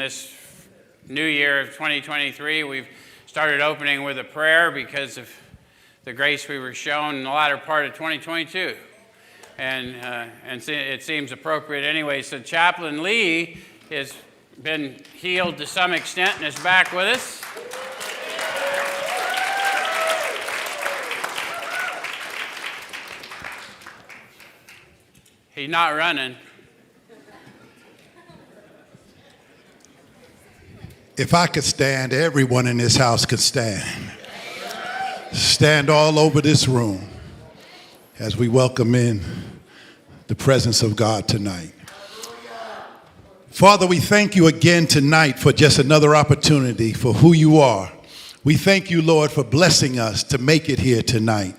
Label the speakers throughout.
Speaker 1: This new year of 2023, we've started opening with a prayer because of the grace we were shown in the latter part of 2022. And it seems appropriate anyway. So Chaplain Lee has been healed to some extent and is back with us. He's not running.
Speaker 2: If I could stand, everyone in this house could stand. Stand all over this room as we welcome in the presence of God tonight. Father, we thank you again tonight for just another opportunity for who you are. We thank you, Lord, for blessing us to make it here tonight.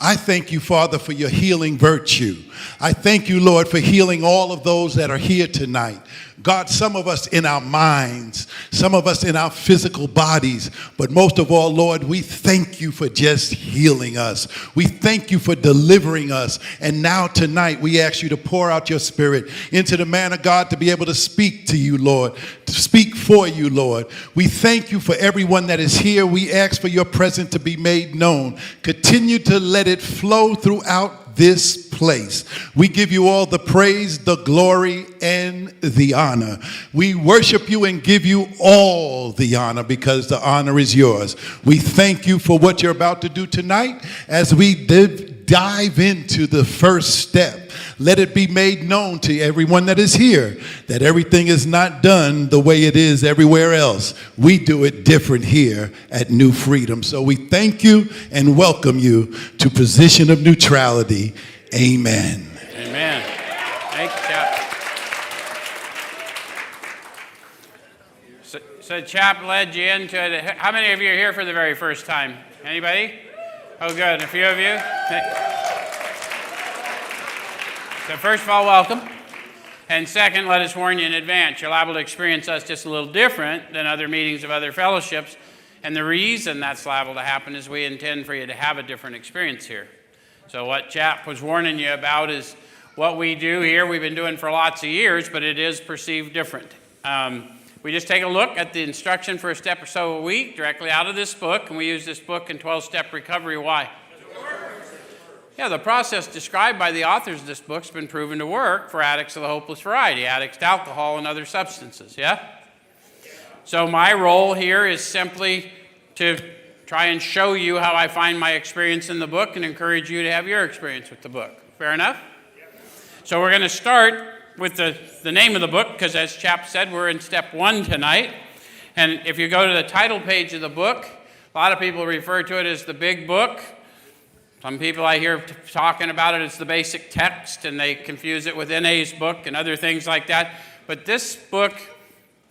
Speaker 2: I thank you, Father, for your healing virtue. I thank you, Lord, for healing all of those that are here tonight. God, some of us in our minds, some of us in our physical bodies, but most of all, Lord, we thank you for just healing us. We thank you for delivering us. And now tonight, we ask you to pour out your spirit into the man of God to be able to speak to you, Lord, to speak for you, Lord. We thank you for everyone that is here. We ask for your presence to be made known. Continue to let it flow throughout this place. We give you all the praise, the glory, and the honor. We worship you and give you all the honor because the honor is yours. We thank you for what you're about to do tonight as we dive into the first step. Let it be made known to everyone that is here that everything is not done the way it is everywhere else. We do it different here at New Freedom. So we thank you and welcome you to Position of Neutrality. Amen.
Speaker 1: Amen. Thank you, Chap. So Chap led you into it. How many of you are here for the very first time? Anybody? Oh, good. A few of you? So first of all, welcome. And second, let us warn you in advance. You're liable to experience us just a little different than other meetings of other fellowships. And the reason that's liable to happen is we intend for you to have a different experience here. So what Chap was warning you about is what we do here. We've been doing for lots of years, but it is perceived different. We just take a look at the instruction for a step or so a week directly out of this book. And we use this book in 12-step recovery. Why? Yeah, the process described by the authors of this book has been proven to work for addicts of the hopeless variety, addicts to alcohol and other substances, yeah? So my role here is simply to try and show you how I find my experience in the book and encourage you to have your experience with the book. Fair enough? So we're going to start with the name of the book, because as Chap said, we're in step 1 tonight. And if you go to the title page of the book, a lot of people refer to it as the big book. Some people I hear talking about it as the basic text, and they confuse it with N.A.'s book and other things like that. But this book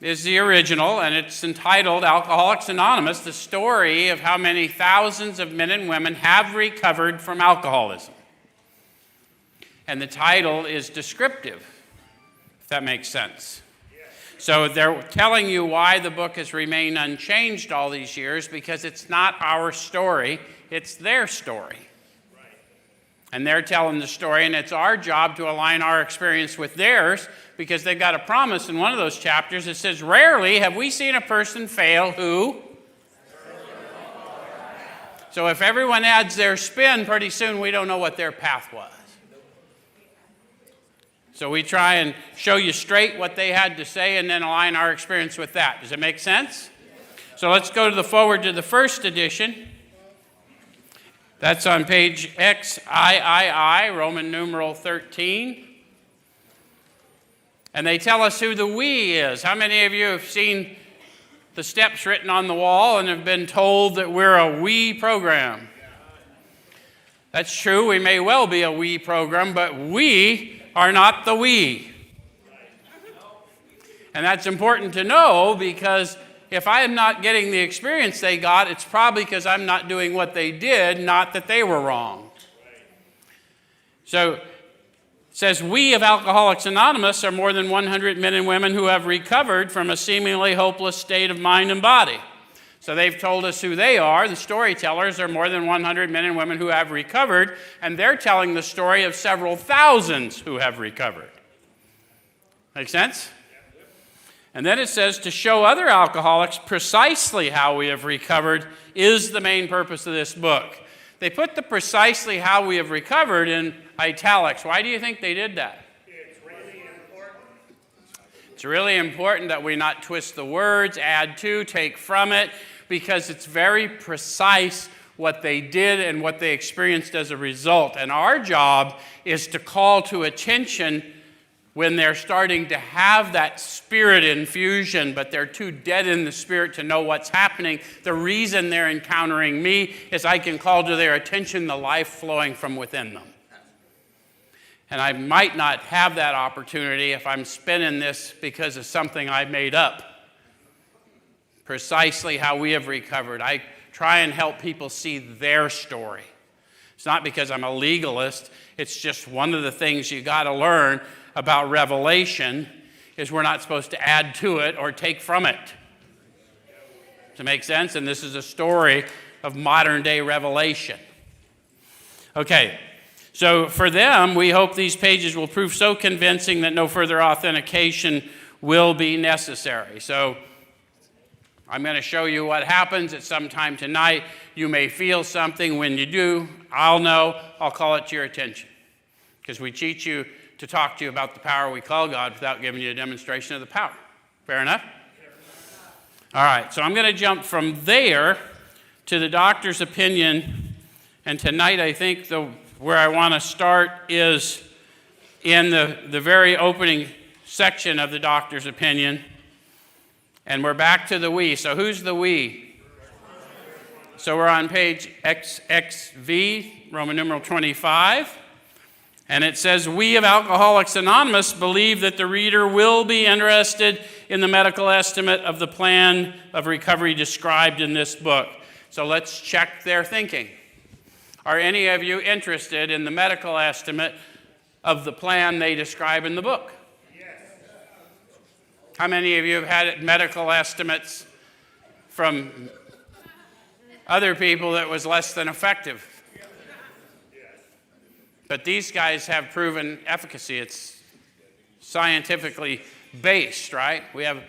Speaker 1: is the original, and it's entitled Alcoholics Anonymous, the story of how many thousands of men and women have recovered from alcoholism. And the title is descriptive, if that makes sense. So they're telling you why the book has remained unchanged all these years, because it's not our story, it's their story. And they're telling the story, and it's our job to align our experience with theirs, because they've got a promise in one of those chapters that says, rarely have we seen a person fail who? So if everyone adds their spin, pretty soon we don't know what their path was. So we try and show you straight what they had to say and then align our experience with that. Does it make sense? So let's go to the forward to the first edition. That's on page XIII, Roman numeral 13. And they tell us who the we is. How many of you have seen the steps written on the wall and have been told that we're a we program? That's true. We may well be a we program, but we are not the we. And that's important to know, because if I am not getting the experience they got, it's probably because I'm not doing what they did, not that they were wrong. So it says, we of Alcoholics Anonymous are more than 100 men and women who have recovered from a seemingly hopeless state of mind and body. So they've told us who they are. The storytellers are more than 100 men and women who have recovered, and they're telling the story of several thousands who have recovered. Make sense? And then it says to show other alcoholics precisely how we have recovered is the main purpose of this book. They put the precisely how we have recovered in italics. Why do you think they did that?
Speaker 3: It's really important.
Speaker 1: It's really important that we not twist the words, add to, take from it, because it's very precise what they did and what they experienced as a result. And our job is to call to attention when they're starting to have that spirit infusion, but they're too dead in the spirit to know what's happening. The reason they're encountering me is I can call to their attention the life flowing from within them. And I might not have that opportunity if I'm spinning this because of something I made up. Precisely how we have recovered. I try and help people see their story. It's not because I'm a legalist. It's just one of the things you got to learn about Revelation is we're not supposed to add to it or take from it. Does it make sense? And this is a story of modern day Revelation. Okay, so for them, we hope these pages will prove so convincing that no further authentication will be necessary. So I'm going to show you what happens at some time tonight. You may feel something. When you do, I'll know. I'll call it to your attention. Because we teach you to talk to you about the power we call God without giving you a demonstration of the power. Fair enough? All right, so I'm going to jump from there to the doctor's opinion. And tonight, I think where I want to start is in the very opening section of the doctor's opinion. And we're back to the we. So who's the we? So we're on page XXV, Roman numeral 25. And it says, we of Alcoholics Anonymous believe that the reader will be interested in the medical estimate of the plan of recovery described in this book. So let's check their thinking. Are any of you interested in the medical estimate of the plan they describe in the book?
Speaker 3: Yes.
Speaker 1: How many of you have had medical estimates from other people that was less than effective? But these guys have proven efficacy. It's scientifically based, right? We have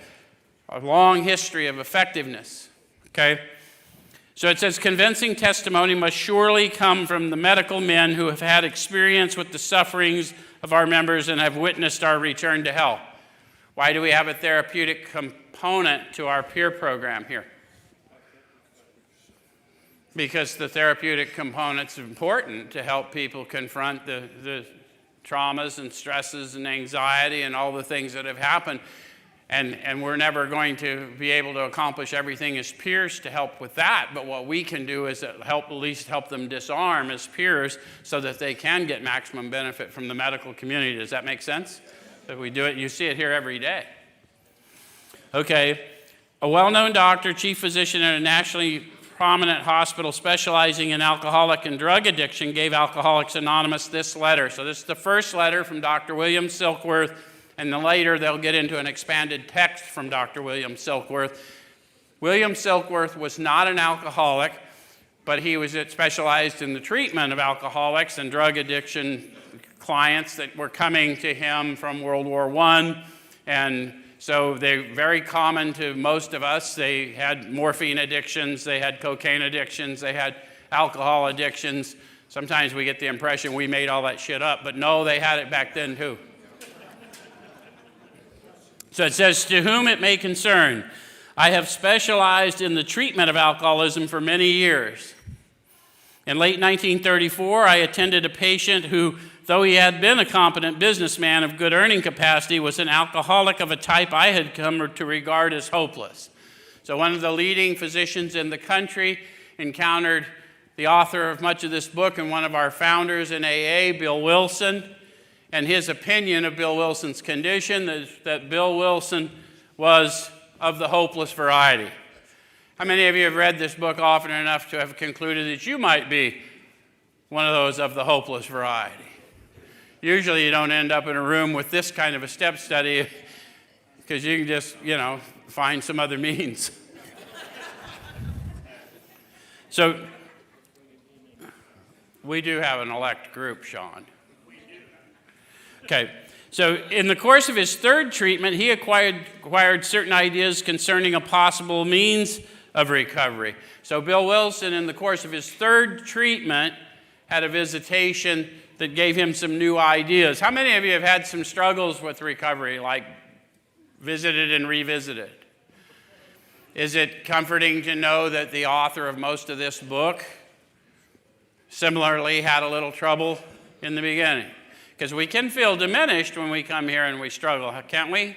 Speaker 1: a long history of effectiveness, okay? So it says, convincing testimony must surely come from the medical men who have had experience with the sufferings of our members and have witnessed our return to health. Why do we have a therapeutic component to our peer program here? Because the therapeutic component's important to help people confront the traumas and stresses and anxiety and all the things that have happened. And we're never going to be able to accomplish everything as peers to help with that. But what we can do is at least help them disarm as peers so that they can get maximum benefit from the medical community. Does that make sense? If we do it, you see it here every day. Okay. A well-known doctor, chief physician at a nationally prominent hospital specializing in alcoholic and drug addiction gave Alcoholics Anonymous this letter. So this is the first letter from Dr. William Silkworth, and then later they'll get into an expanded text from Dr. William Silkworth. William Silkworth was not an alcoholic, but he was specialized in the treatment of alcoholics and drug addiction clients that were coming to him from World War I, and so they're very common to most of us. They had morphine addictions, they had cocaine addictions, they had alcohol addictions. Sometimes we get the impression we made all that shit up, but no, they had it back then too. So it says, to whom it may concern, I have specialized in the treatment of alcoholism for many years. In late 1934, I attended a patient who, though he had been a competent businessman of good earning capacity, was an alcoholic of a type I had come to regard as hopeless. So one of the leading physicians in the country encountered the author of much of this book and one of our founders in AA, Bill Wilson, and his opinion of Bill Wilson's condition is that Bill Wilson was of the hopeless variety. How many of you have read this book often enough to have concluded that you might be one of those of the hopeless variety? Usually you don't end up in a room with this kind of a step study because you can just, find some other means. So we do have an elect group, Sean. Okay, So in the course of his third treatment, he acquired certain ideas concerning a possible means of recovery. So Bill Wilson, in the course of his third treatment, had a visitation that gave him some new ideas. How many of you have had some struggles with recovery, like visited and revisited? Is it comforting to know that the author of most of this book similarly had a little trouble in the beginning? Because we can feel diminished when we come here and we struggle, can't we?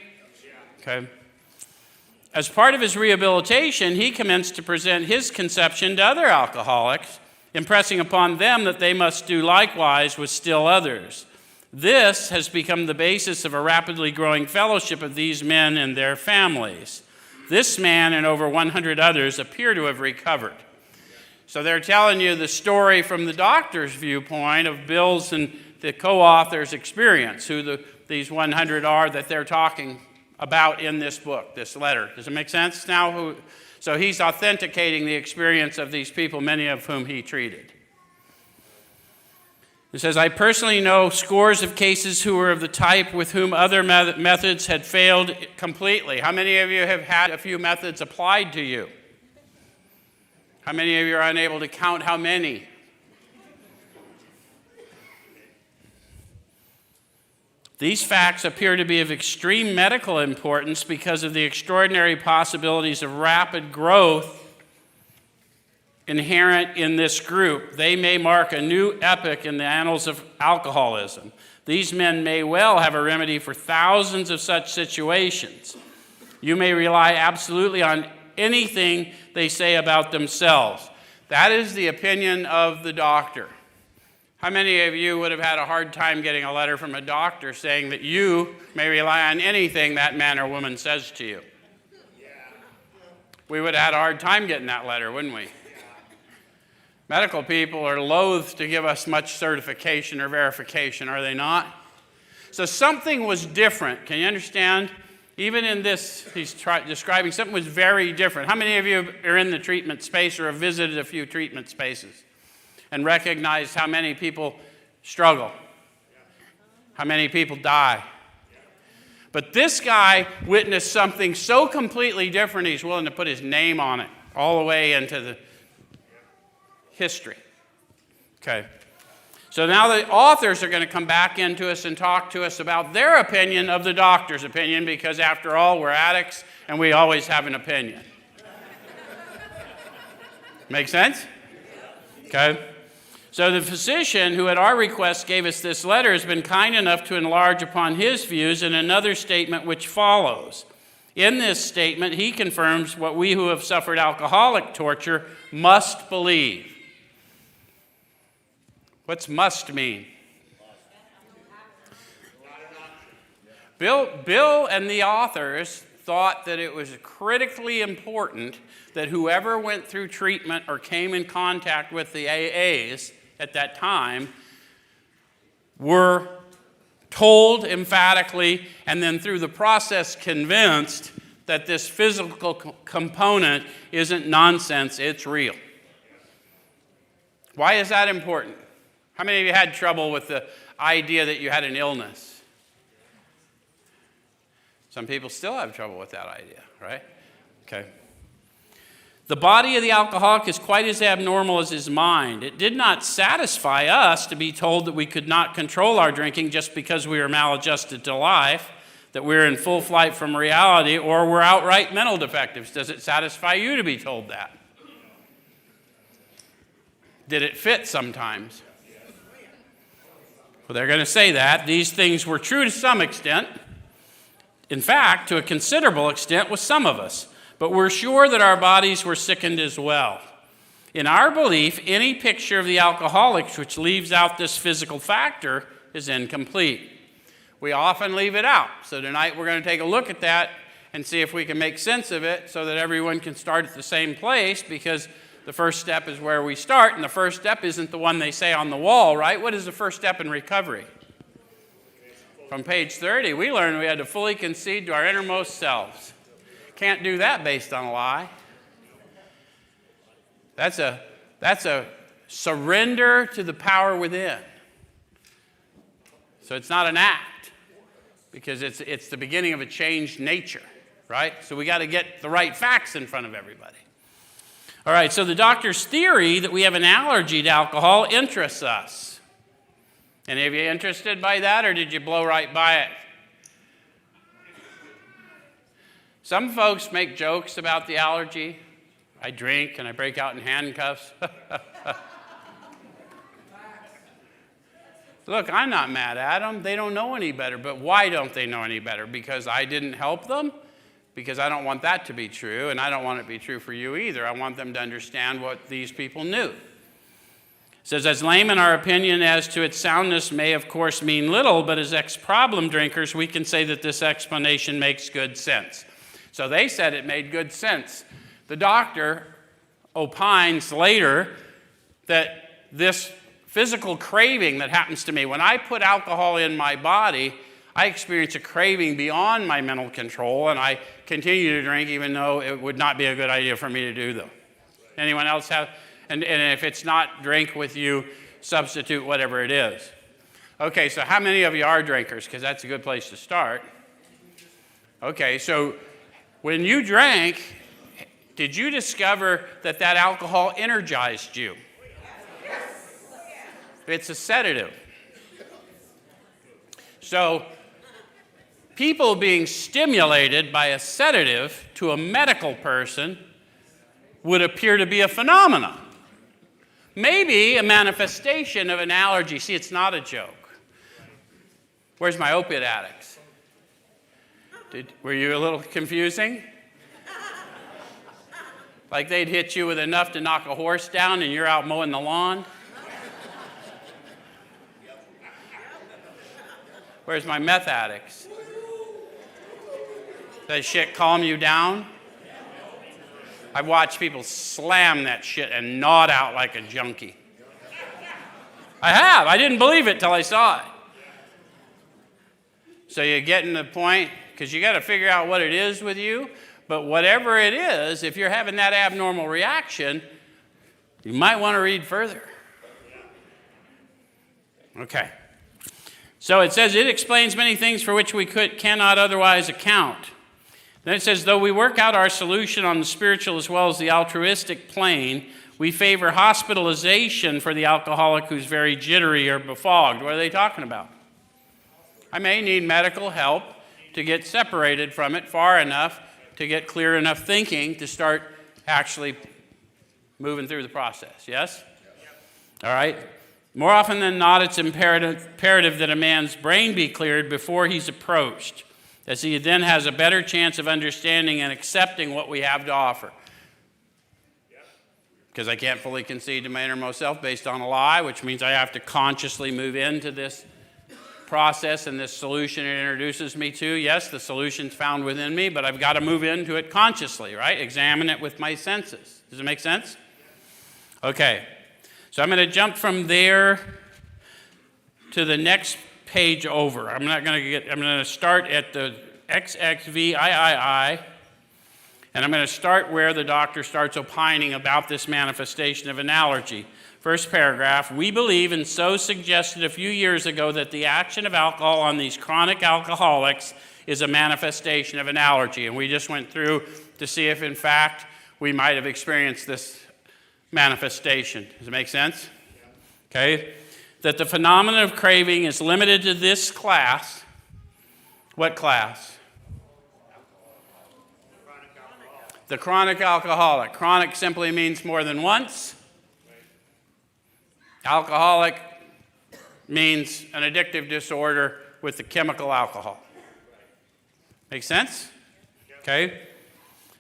Speaker 1: Okay. As part of his rehabilitation, he commenced to present his conception to other alcoholics, impressing upon them that they must do likewise with still others. This has become the basis of a rapidly growing fellowship of these men and their families. This man and over 100 others appear to have recovered. So they're telling you the story from the doctor's viewpoint of Bill's and the co-author's experience, who these 100 are that they're talking about in this book, this letter. Does it make sense now? So he's authenticating the experience of these people, many of whom he treated. It says, I personally know scores of cases who were of the type with whom other methods had failed completely. How many of you have had a few methods applied to you? How many of you are unable to count how many? These facts appear to be of extreme medical importance because of the extraordinary possibilities of rapid growth inherent in this group. They may mark a new epoch in the annals of alcoholism. These men may well have a remedy for thousands of such situations. You may rely absolutely on anything they say about themselves. That is the opinion of the doctor. How many of you would have had a hard time getting a letter from a doctor saying that you may rely on anything that man or woman says to you? We would have had a hard time getting that letter, wouldn't we? Medical people are loath to give us much certification or verification, are they not? So something was different. Can you understand? Even in this, he's describing something was very different. How many of you are in the treatment space or have visited a few treatment spaces and recognized how many people struggle? How many people die? But this guy witnessed something so completely different, he's willing to put his name on it all the way into the history. Okay. So now the authors are going to come back into us and talk to us about their opinion of the doctor's opinion, because after all, we're addicts and we always have an opinion. Make sense? Okay. So the physician who at our request gave us this letter has been kind enough to enlarge upon his views in another statement which follows. In this statement, he confirms what we who have suffered alcoholic torture must believe. What's must mean? Bill and the authors thought that it was critically important that whoever went through treatment or came in contact with the AAs at that time were told emphatically and then through the process convinced that this physical component isn't nonsense, it's real. Why is that important? How many of you had trouble with the idea that you had an illness? Some people still have trouble with that idea, right? Okay. The body of the alcoholic is quite as abnormal as his mind. It did not satisfy us to be told that we could not control our drinking just because we were maladjusted to life, that we're in full flight from reality, or we're outright mental defectives. Does it satisfy you to be told that? Did it fit sometimes? Well, they're going to say that. These things were true to some extent. In fact, to a considerable extent with some of us. But we're sure that our bodies were sickened as well. In our belief, any picture of the alcoholics which leaves out this physical factor is incomplete. We often leave it out. So tonight we're going to take a look at that and see if we can make sense of it so that everyone can start at the same place, because the first step is where we start, and the first step isn't the one they say on the wall, right? What is the first step in recovery? From page 30, we learned we had to fully concede to our innermost selves. Can't do that based on a lie. That's a surrender to the power within. So it's not an act. because it's the beginning of a changed nature, right? So we got to get the right facts in front of everybody. All right, so the doctor's theory that we have an allergy to alcohol interests us. Any of you interested by that, or did you blow right by it? Some folks make jokes about the allergy. I drink and I break out in handcuffs. Look, I'm not mad at them. They don't know any better. But why don't they know any better? Because I didn't help them? Because I don't want that to be true, and I don't want it to be true for you either. I want them to understand what these people knew. It says, as laymen, our opinion as to its soundness may, of course, mean little, but as ex-problem drinkers, we can say that this explanation makes good sense. So they said it made good sense. The doctor opines later that this physical craving that happens to me, when I put alcohol in my body, I experience a craving beyond my mental control, and I continue to drink even though it would not be a good idea for me to do them. Anyone else have? And if it's not drink with you, substitute whatever it is. Okay, so how many of you are drinkers? Because that's a good place to start. Okay, so when you drank, did you discover that alcohol energized you? It's a sedative. So people being stimulated by a sedative to a medical person would appear to be a phenomenon. Maybe a manifestation of an allergy. See, it's not a joke. Where's my opiate addicts? Were you a little confusing? Like they'd hit you with enough to knock a horse down and you're out mowing the lawn? Where's my meth addicts? Does shit calm you down? I've watched people slam that shit and nod out like a junkie. I have. I didn't believe it till I saw it. So you're getting the point, because you got to figure out what it is with you. But whatever it is, if you're having that abnormal reaction, you might want to read further. Okay. So it says it explains many things for which we cannot otherwise account. Then it says, though we work out our solution on the spiritual as well as the altruistic plane, we favor hospitalization for the alcoholic who's very jittery or befogged. What are they talking about? I may need medical help to get separated from it far enough to get clear enough thinking to start actually moving through the process. Yes? All right. More often than not, it's imperative that a man's brain be cleared before he's approached, as he then has a better chance of understanding and accepting what we have to offer. Because I can't fully concede to my innermost self based on a lie, which means I have to consciously move into this process and this solution it introduces me to. Yes, the solution's found within me, but I've got to move into it consciously, right? Examine it with my senses. Does it make sense? Okay. So I'm going to jump from there to the next page over. I'm going to start at the XXVIII, and I'm going to start where the doctor starts opining about this manifestation of an allergy. First paragraph, we believe and so suggested a few years ago that the action of alcohol on these chronic alcoholics is a manifestation of an allergy. And we just went through to see if, in fact, we might have experienced this manifestation. Does it make sense? Okay. That the phenomenon of craving is limited to this class. What class? The chronic alcoholic. Chronic simply means more than once. Alcoholic means an addictive disorder with the chemical alcohol. Make sense? Okay.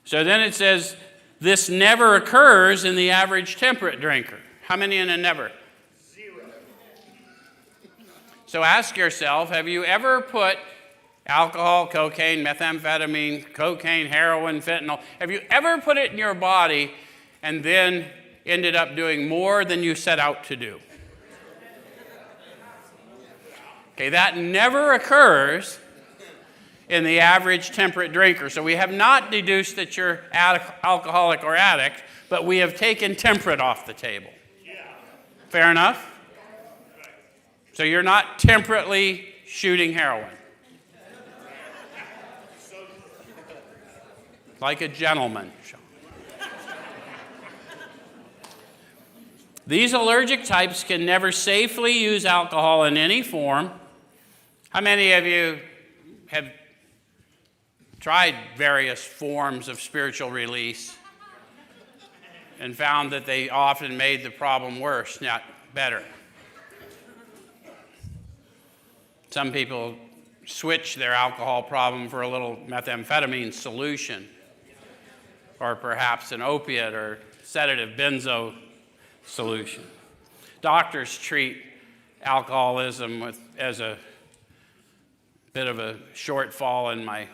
Speaker 1: So then it says, this never occurs in the average temperate drinker. How many in a never?
Speaker 3: 0.
Speaker 1: So ask yourself, have you ever put alcohol, cocaine, methamphetamine, cocaine, heroin, fentanyl, have you ever put it in your body and then ended up doing more than you set out to do? Okay, that never occurs in the average temperate drinker. So we have not deduced that you're alcoholic or addict, but we have taken temperate off the table. Fair enough? So you're not temperately shooting heroin. like a gentleman. These allergic types can never safely use alcohol in any form. How many of you have tried various forms of spiritual release and found that they often made the problem worse, not better? Some people switch their alcohol problem for a little methamphetamine solution, or perhaps an opiate or sedative benzo solution. Doctors treat alcoholism as a bit of a shortfall in my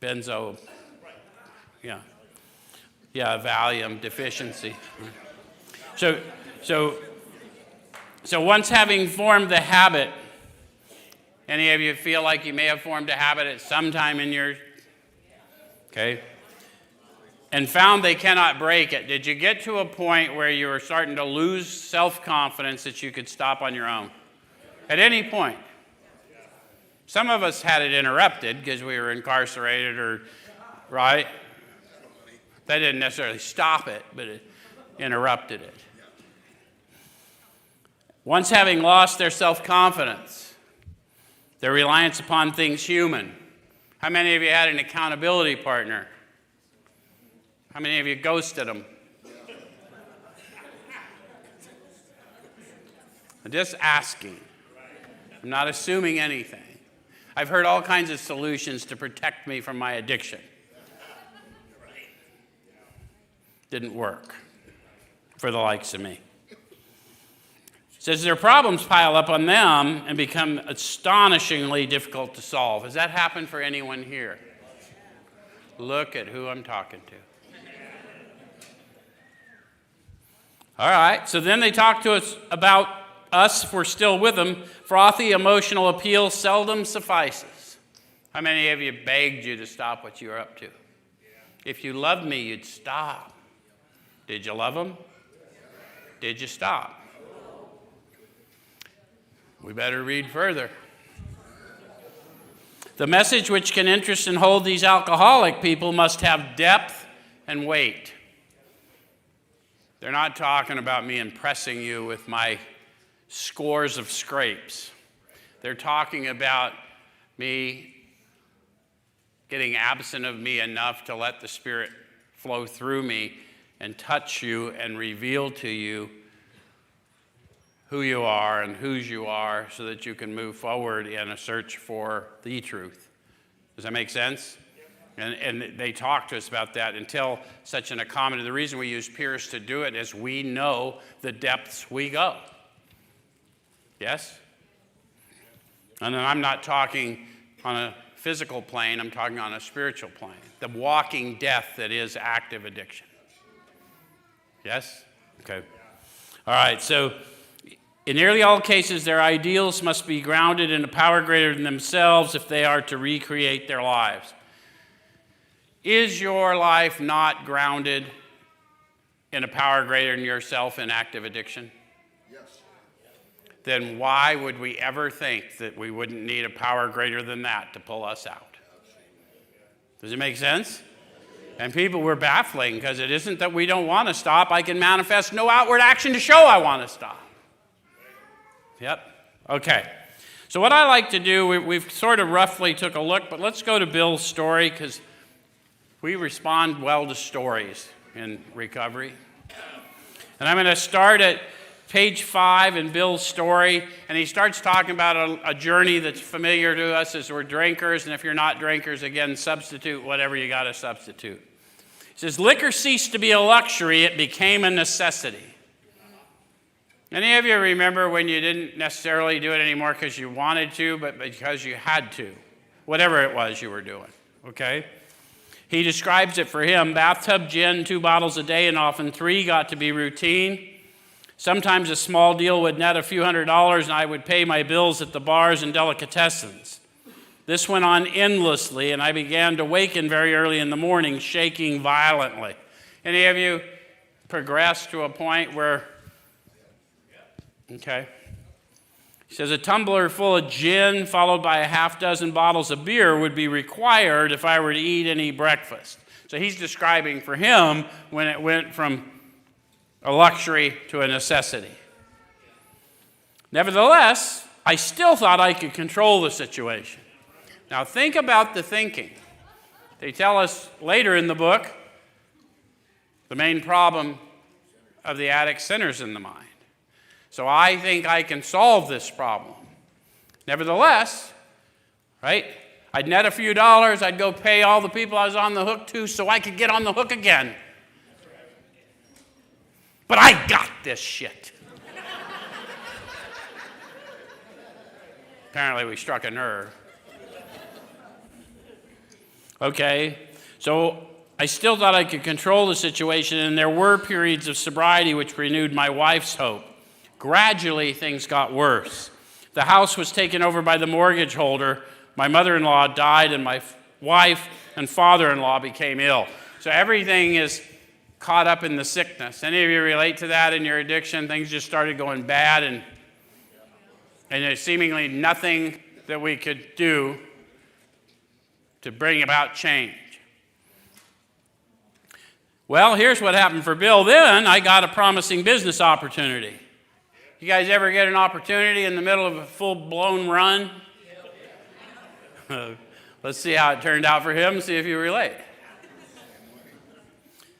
Speaker 1: benzo, Valium deficiency. So once having formed the habit, any of you feel like you may have formed a habit at some time in your, and found they cannot break it. Did you get to a point where you were starting to lose self-confidence that you could stop on your own? At any point. Some of us had it interrupted because we were incarcerated right? That didn't necessarily stop it, but it interrupted it. Once having lost their self-confidence, their reliance upon things human. How many of you had an accountability partner? How many of you ghosted them? I'm just asking. I'm not assuming anything. I've heard all kinds of solutions to protect me from my addiction. Didn't work for the likes of me. It says their problems pile up on them and become astonishingly difficult to solve. Has that happened for anyone here? Look at who I'm talking to. All right, so then they talk to us about us, if we're still with them. Frothy emotional appeal seldom suffices. How many of you begged you to stop what you were up to? If you loved me, you'd stop. Did you love them? Did you stop? We better read further. The message which can interest and hold these alcoholic people must have depth and weight. They're not talking about me impressing you with my scores of scrapes. They're talking about me getting absent of me enough to let the Spirit flow through me and touch you and reveal to you who you are and whose you are so that you can move forward in a search for the truth. Does that make sense? And they talk to us about that until such an accommodation. The reason we use peers to do it is we know the depths we go. Yes? And I'm not talking on a physical plane, I'm talking on a spiritual plane. The walking death that is active addiction. Yes? Okay. All right, so in nearly all cases, their ideals must be grounded in a power greater than themselves if they are to recreate their lives. Is your life not grounded in a power greater than yourself in active addiction? Yes. Then why would we ever think that we wouldn't need a power greater than that to pull us out? Does it make sense? And people were baffling because it isn't that we don't want to stop. I can manifest no outward action to show I want to stop. Yep. Okay. So what I like to do, we've sort of roughly took a look, but let's go to Bill's story because we respond well to stories in recovery. And I'm going to start at page 5 in Bill's story, and he starts talking about a journey that's familiar to us as we're drinkers, and if you're not drinkers, again, substitute whatever you got to substitute. He says, liquor ceased to be a luxury, it became a necessity. Any of you remember when you didn't necessarily do it anymore because you wanted to, but because you had to, whatever it was you were doing, okay? He describes it for him, bathtub gin, 2 bottles a day, and often 3 got to be routine. Sometimes a small deal would net a few $100s, and I would pay my bills at the bars and delicatessens. This went on endlessly, and I began to waken very early in the morning, shaking violently. Any of you progressed to a point where, okay. He He says a tumbler full of gin followed by a half dozen bottles of beer would be required if I were to eat any breakfast. So he's describing for him when it went from a luxury to a necessity. Nevertheless, I still thought I could control the situation. Now think about the thinking. They tell us later in the book the main problem of the addict centers in the mind. So I think I can solve this problem. Nevertheless, right, I'd net a few dollars, I'd go pay all the people I was on the hook to so I could get on the hook again. But I got this shit. Apparently we struck a nerve. Okay, so I still thought I could control the situation, and there were periods of sobriety which renewed my wife's hope. Gradually, things got worse. The house was taken over by the mortgage holder. My mother-in-law died, and my wife and father-in-law became ill. So everything is caught up in the sickness. Any of you relate to that in your addiction? Things just started going bad, and there's seemingly nothing that we could do to bring about change. Well, here's what happened for Bill. Then I got a promising business opportunity. You guys ever get an opportunity in the middle of a full-blown run? Let's see how it turned out for him, see if you relate.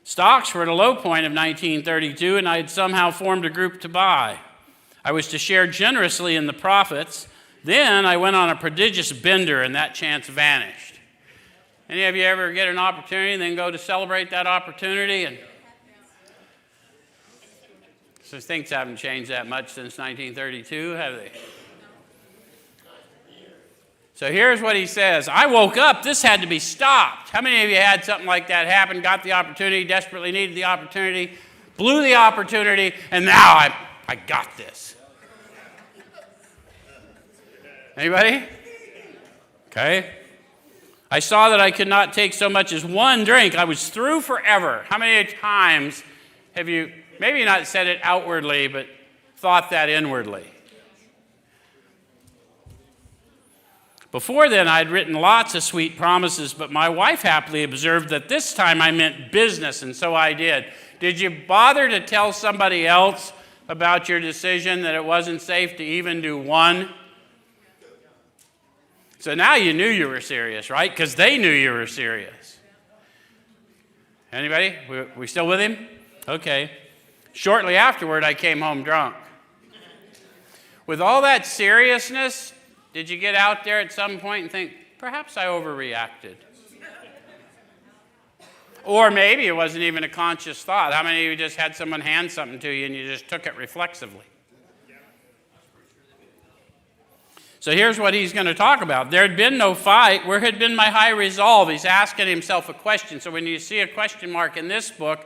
Speaker 1: Stocks were at a low point of 1932, and I had somehow formed a group to buy. I was to share generously in the profits. Then I went on a prodigious bender, and that chance vanished. Any of you ever get an opportunity and then go to celebrate that opportunity? And so things haven't changed that much since 1932, have they? So here's what he says. I woke up. This had to be stopped. How many of you had something like that happen, got the opportunity, desperately needed the opportunity, blew the opportunity, and now I got this? Anybody? Okay. I saw that I could not take so much as one drink. I was through forever. How many times have you maybe not said it outwardly, but thought that inwardly? Before then, I'd written lots of sweet promises, but my wife happily observed that this time I meant business, and so I did. Did you bother to tell somebody else about your decision that it wasn't safe to even do one? So now you knew you were serious, right? Because they knew you were serious. Anybody? We still with him? Okay. Shortly afterward, I came home drunk. With all that seriousness, did you get out there at some point and think, perhaps I overreacted? Or maybe it wasn't even a conscious thought. How many of you just had someone hand something to you and you just took it reflexively? So here's what he's going to talk about. There had been no fight. Where had been my high resolve? He's asking himself a question. So when you see a question mark in this book,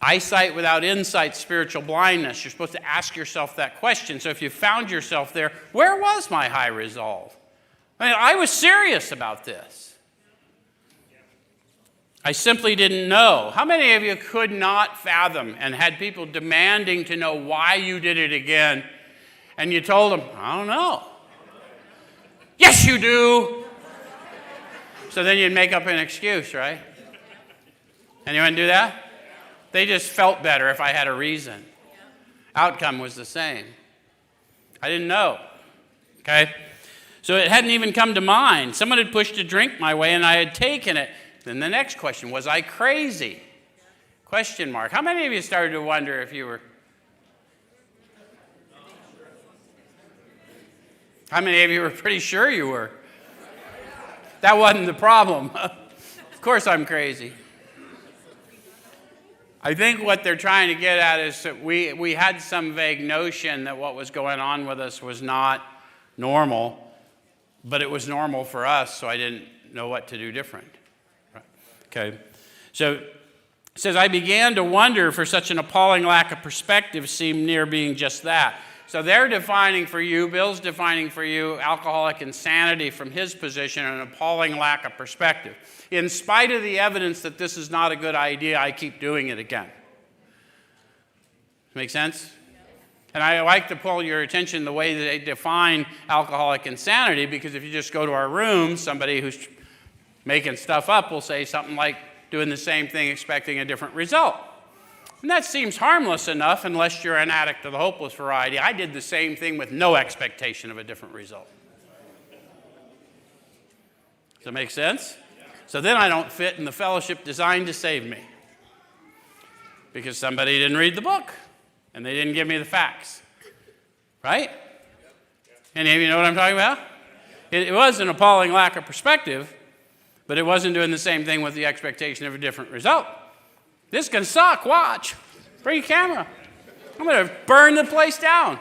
Speaker 1: eyesight without insight, spiritual blindness, you're supposed to ask yourself that question. So if you found yourself there, where was my high resolve? I was serious about this. I simply didn't know. How many of you could not fathom and had people demanding to know why you did it again, and you told them, I don't know. Yes, you do. So then you'd make up an excuse, right? Anyone do that? They just felt better if I had a reason. Outcome was the same. I didn't know. Okay? So it hadn't even come to mind. Someone had pushed a drink my way and I had taken it. Then the next question, was I crazy? Question mark. How many of you started to wonder if you were? How many of you were pretty sure you were? That wasn't the problem. Of course I'm crazy. I think what they're trying to get at is that we had some vague notion that what was going on with us was not normal, but it was normal for us, so I didn't know what to do different. Okay, so it says, I began to wonder for such an appalling lack of perspective seemed near being just that. So they're defining for you, Bill's defining for you, alcoholic insanity from his position, an appalling lack of perspective. In spite of the evidence that this is not a good idea, I keep doing it again. Make sense? And I like to pull your attention the way that they define alcoholic insanity, because if you just go to our room, somebody who's making stuff up will say something like doing the same thing expecting a different result. And that seems harmless enough unless you're an addict of the hopeless variety. I did the same thing with no expectation of a different result. Does that make sense? So then I don't fit in the fellowship designed to save me, because somebody didn't read the book and they didn't give me the facts. Right? Any of you know what I'm talking about? It was an appalling lack of perspective, but it wasn't doing the same thing with the expectation of a different result. This can suck. Watch. Bring a camera. I'm going to burn the place down.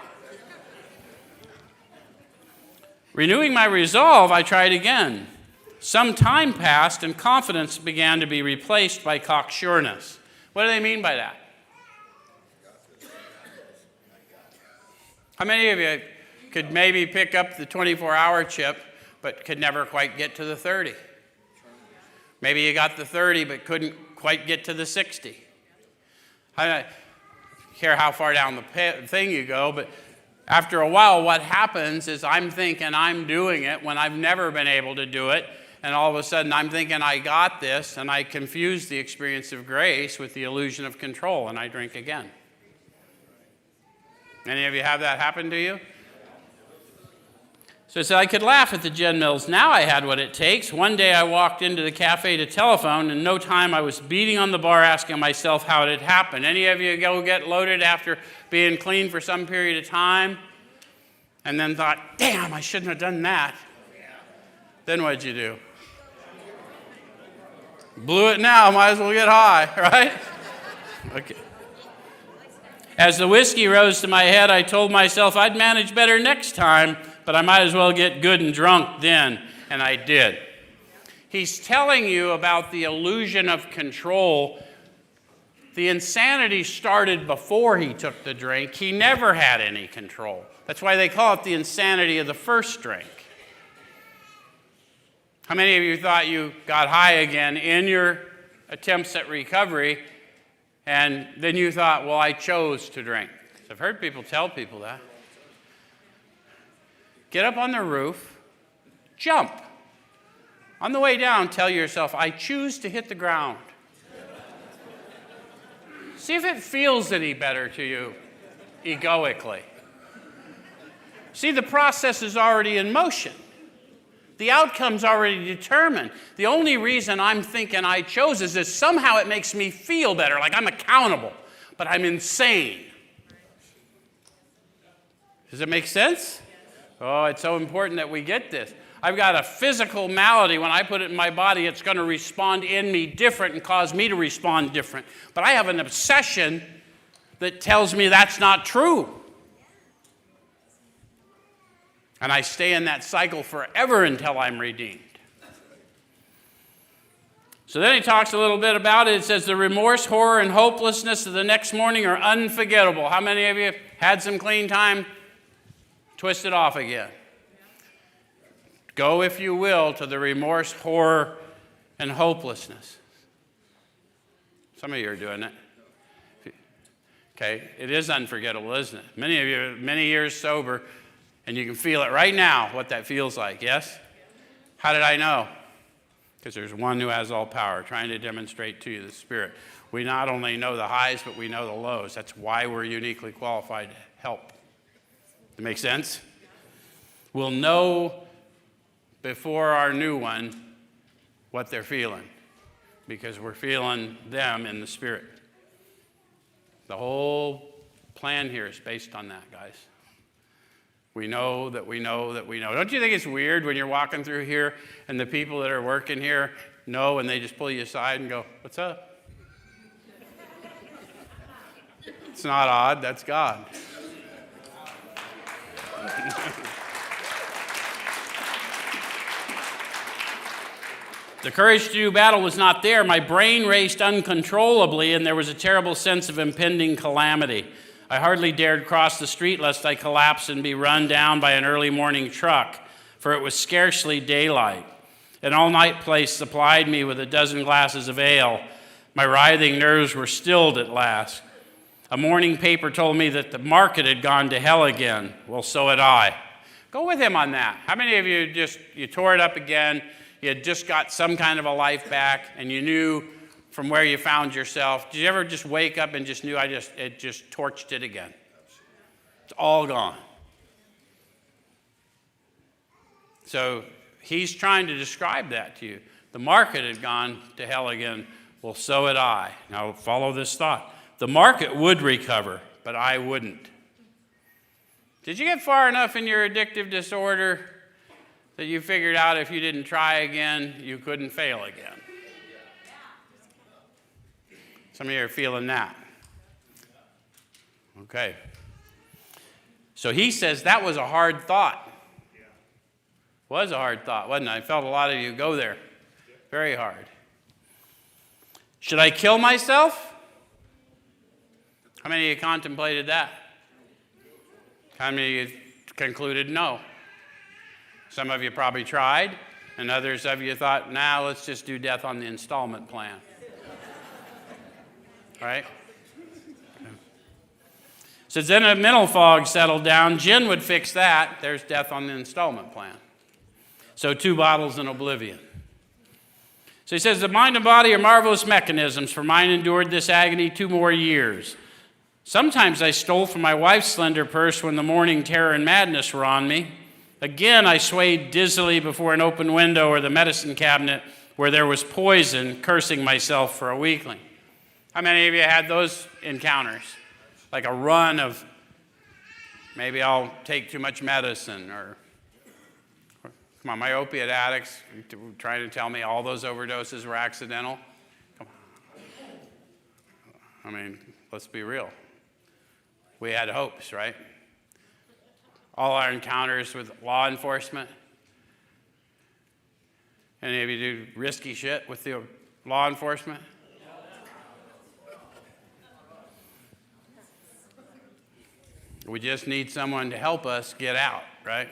Speaker 1: Renewing my resolve, I tried again. Some time passed and confidence began to be replaced by cocksureness. What do they mean by that? How many of you could maybe pick up the 24-hour chip but could never quite get to the 30? Maybe you got the 30 but couldn't quite get to the 60. I don't care how far down the thing you go, but after a while what happens is I'm thinking I'm doing it when I've never been able to do it, and all of a sudden I'm thinking I got this, and I confuse the experience of grace with the illusion of control, and I drink again. Any of you have that happen to you? So I could laugh at the Jen Mills. Now I had what it takes. One day I walked into the cafe to telephone. In no time I was beating on the bar asking myself how it had happened. Any of you go get loaded after being clean for some period of time and then thought, damn, I shouldn't have done that? Then what'd you do? Blew it now, might as well get high, right? Okay. As the whiskey rose to my head, I told myself I'd manage better next time, but I might as well get good and drunk then, and I did. He's telling you about the illusion of control. The insanity started before he took the drink. He never had any control. That's why they call it the insanity of the first drink. How many of you thought you got high again in your attempts at recovery, and then you thought, well, I chose to drink? I've heard people tell people that. Get up on the roof, jump. On the way down, tell yourself, I choose to hit the ground. See if it feels any better to you egoically. See, the process is already in motion. The outcome's already determined. The only reason I'm thinking I chose is that somehow it makes me feel better, like I'm accountable, but I'm insane. Does it make sense? Oh, it's so important that we get this. I've got a physical malady. When I put it in my body, it's going to respond in me different and cause me to respond different. But I have an obsession that tells me that's not true. And I stay in that cycle forever until I'm redeemed. So then he talks a little bit about it. It says the remorse, horror, and hopelessness of the next morning are unforgettable. How many of you have had some clean time? Twist it off again. Go, if you will, to the remorse, horror, and hopelessness. Some of you are doing it. Okay, it is unforgettable, isn't it? Many of you are many years sober, and you can feel it right now, what that feels like, yes? How did I know? Because there's one who has all power, trying to demonstrate to you the Spirit. We not only know the highs, but we know the lows. That's why we're uniquely qualified to help. That make sense? We'll know before our new one what they're feeling, because we're feeling them in the Spirit. The whole plan here is based on that, guys. We know that we know that we know. Don't you think it's weird when you're walking through here and the people that are working here know and they just pull you aside and go, what's up? It's not odd, that's God. The courage to do battle was not there. My brain raced uncontrollably, and there was a terrible sense of impending calamity. I hardly dared cross the street lest I collapse and be run down by an early morning truck, for it was scarcely daylight. An all-night place supplied me with a dozen glasses of ale. My writhing nerves were stilled at last. A morning paper told me that the market had gone to hell again. Well, so had I. Go with him on that. How many of you you tore it up again, you had just got some kind of a life back, and you knew from where you found yourself? Did you ever just wake up and just knew it just torched it again? It's all gone. So he's trying to describe that to you. The market had gone to hell again. Well, so had I. Now follow this thought. The market would recover, but I wouldn't. Did you get far enough in your addictive disorder that you figured out if you didn't try again, you couldn't fail again? Some of you are feeling that. Okay. So he says that was a hard thought. Was a hard thought, wasn't it? I felt a lot of you go there. Very hard. Should I kill myself? How many of you contemplated that? How many of you concluded no? Some of you probably tried, and others of you thought, nah, let's just do death on the installment plan. Right? So then a mental fog settled down. Gin would fix that. There's death on the installment plan. So 2 bottles in oblivion. So he says, the mind and body are marvelous mechanisms, for mine endured this agony 2 more years. Sometimes I stole from my wife's slender purse when the morning terror and madness were on me. Again, I swayed dizzily before an open window or the medicine cabinet where there was poison, cursing myself for a weakling. How many of you had those encounters? Like a run of, maybe I'll take too much medicine, or, come on, my opiate addicts trying to tell me all those overdoses were accidental. Come on. I mean, let's be real. We had hopes, right? All our encounters with law enforcement. Any of you do risky shit with the law enforcement? We just need someone to help us get out, right?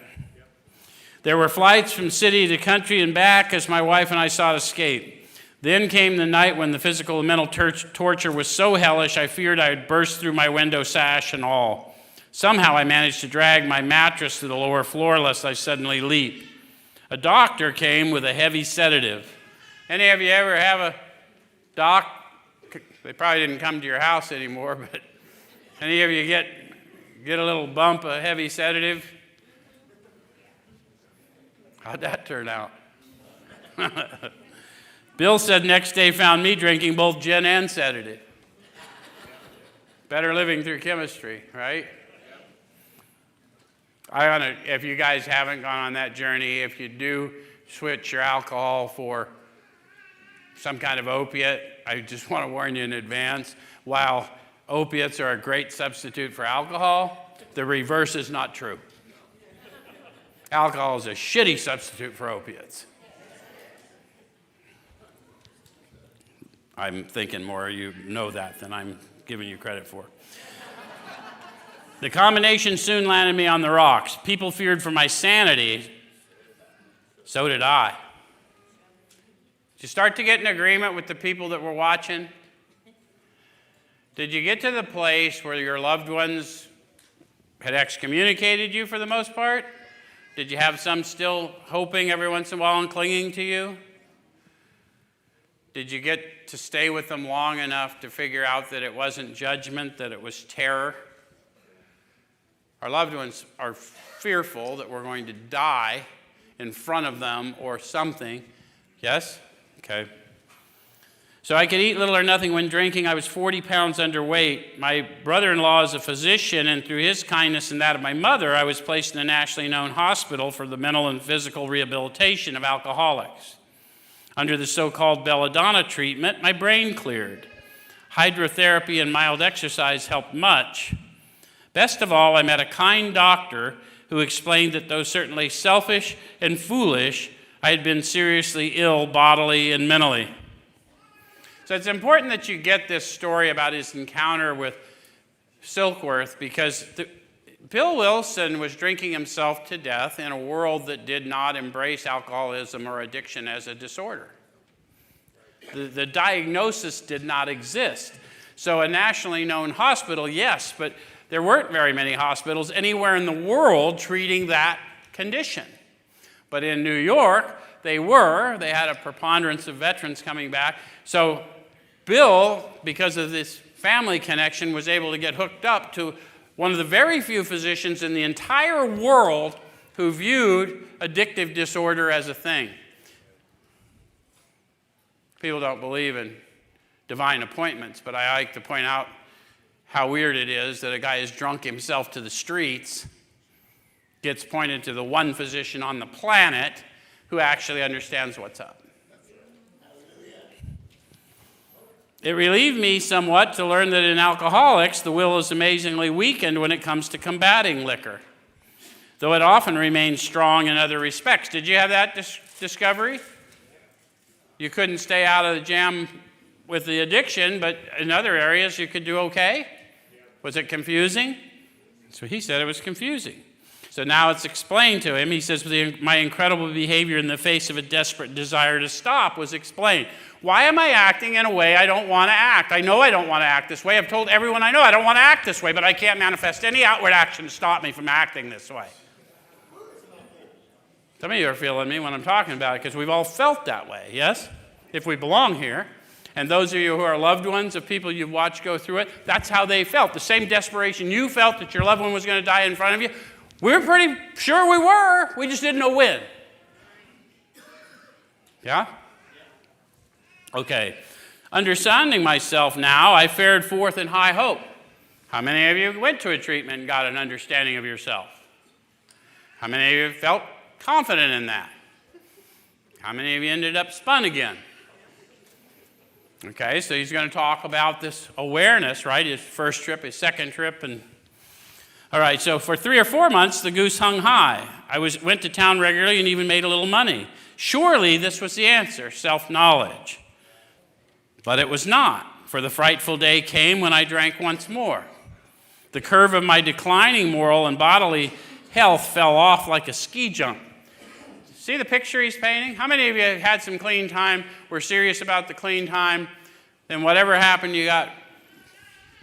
Speaker 1: There were flights from city to country and back as my wife and I sought escape. Then came the night when the physical and mental torture was so hellish I feared I would burst through my window sash and all. Somehow I managed to drag my mattress to the lower floor lest I suddenly leap. A doctor came with a heavy sedative. Any of you ever have a doc? They probably didn't come to your house anymore, but any of you get a little bump of heavy sedative? How'd that turn out? Bill said next day found me drinking both gin and sedative. Better living through chemistry, right? If you guys haven't gone on that journey, if you do switch your alcohol for some kind of opiate, I just want to warn you in advance, while opiates are a great substitute for alcohol, the reverse is not true. Alcohol is a shitty substitute for opiates. I'm thinking more you know that than I'm giving you credit for. The combination soon landed me on the rocks. People feared for my sanity. So did I. Did you start to get in agreement with the people that were watching? Did you get to the place where your loved ones had excommunicated you for the most part? Did you have some still hoping every once in a while and clinging to you? Did you get to stay with them long enough to figure out that it wasn't judgment, that it was terror? Our loved ones are fearful that we're going to die in front of them or something. Yes? Okay. So I could eat little or nothing when drinking. I was 40 pounds underweight. My brother-in-law is a physician, and through his kindness and that of my mother, I was placed in a nationally known hospital for the mental and physical rehabilitation of alcoholics. Under the so-called belladonna treatment, my brain cleared. Hydrotherapy and mild exercise helped much. Best of all, I met a kind doctor who explained that though certainly selfish and foolish, I had been seriously ill bodily and mentally. So it's important that you get this story about his encounter with Silkworth, because Bill Wilson was drinking himself to death in a world that did not embrace alcoholism or addiction as a disorder. The diagnosis did not exist. So a nationally known hospital, yes, but there weren't very many hospitals anywhere in the world treating that condition. But in New York, they had a preponderance of veterans coming back. So Bill, because of this family connection, was able to get hooked up to one of the very few physicians in the entire world who viewed addictive disorder as a thing. People don't believe in divine appointments, but I like to point out how weird it is that a guy who's drunk himself to the streets gets pointed to the one physician on the planet who actually understands what's up. It relieved me somewhat to learn that in alcoholics, the will is amazingly weakened when it comes to combating liquor, though it often remains strong in other respects. Did you have that discovery? You couldn't stay out of the jam with the addiction, but in other areas you could do okay? Was it confusing? So he said it was confusing. So now it's explained to him. He says, my incredible behavior in the face of a desperate desire to stop was explained. Why am I acting in a way I don't want to act? I know I don't want to act this way. I've told everyone I know I don't want to act this way, but I can't manifest any outward action to stop me from acting this way. Some of you are feeling me when I'm talking about it because we've all felt that way, yes? If we belong here. And those of you who are loved ones of people you've watched go through it, that's how they felt. The same desperation you felt that your loved one was going to die in front of you, we're pretty sure we were. We just didn't know when. Yeah? Okay. Understanding myself now, I fared forth in high hope. How many of you went to a treatment and got an understanding of yourself? How many of you felt confident in that? How many of you ended up spun again? Okay, so he's going to talk about this awareness, right? His first trip, his second trip, and all right, so for 3 or 4 months, the goose hung high. I went to town regularly and even made a little money. Surely this was the answer, self-knowledge. But it was not, for the frightful day came when I drank once more. The curve of my declining moral and bodily health fell off like a ski jump. See the picture he's painting? How many of you had some clean time, were serious about the clean time, then whatever happened, you got